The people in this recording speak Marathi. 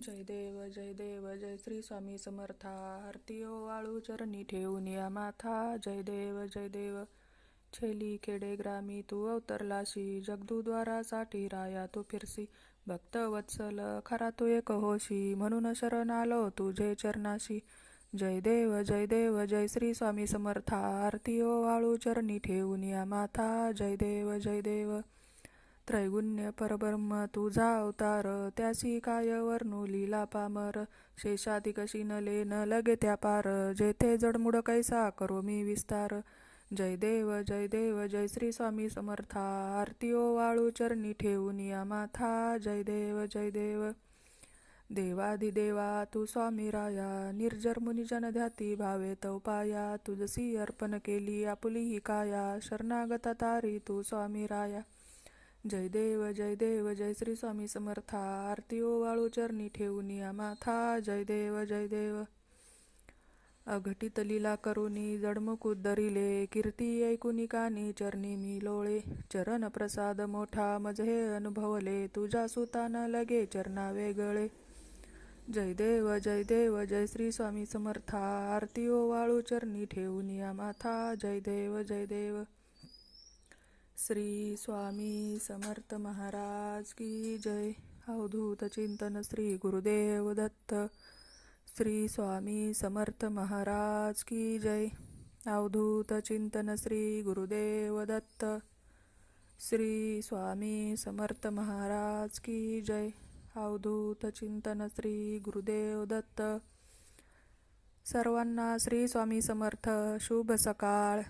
जय देव जय श्री स्वामी समर्था. आरती वाळू चरणी ठेवून या माथा. जय देव छेली खेडे ग्रामी तू अवतरलाशी. जगदूद्वारासाठी राया तू फिरसी. भक्त वत्सल खरा तू एक होशी. म्हणून शरण आलो तुझे चरणाशी. जय देव जय श्री स्वामी समर्था. आरती वाळू चरणी ठेवून या माथा. जय देव त्रैगुण्य परब्रह्म तुझा अवतार. त्यासी काय वर्णू लीला पामर. शेषाधिक शिनले न लगे त्या पार. जेथे जडमुड कैसा करो मी विस्तार. जय देव जय श्री स्वामी समर्था. आरती वाळू चरणी ठेवून या माथा. जय देव देवाधिदेवा तू स्वामी राया. निर्जर मुनिजन ध्याती भावे तव पाया. तुझसी अर्पण केली आपुली ही काया. शरणागता तारी तू स्वामी राया. जय देव जय श्री स्वामी समर्था. आरती वाळू चरणी ठेवून या माथा. जय देव अघटित लीला करुनी जडमुख उद्धरिले. कीर्ती ऐकुनी कानी चरणी मी लोळे. चरण प्रसाद मोठा मज हे अनुभवले. तुझ्या सुतान लगे चरणा वेगळे. जय देव जय श्री स्वामी समर्था. आरती वाळू चरणी ठेवून या माथा. जय देव श्री स्वामी समर्थ महाराज की जय. अवधूत चिंतन श्री गुरुदेव दत्त. श्री स्वामी समर्थ महाराज की जय. अवधूत चिंतन श्री गुरुदेव दत्त. श्री स्वामी समर्थ महाराज की जय. अवधूत चिंतन श्री गुरुदेव दत्त. सर्वांना श्री स्वामी समर्थ. शुभ सकाळ.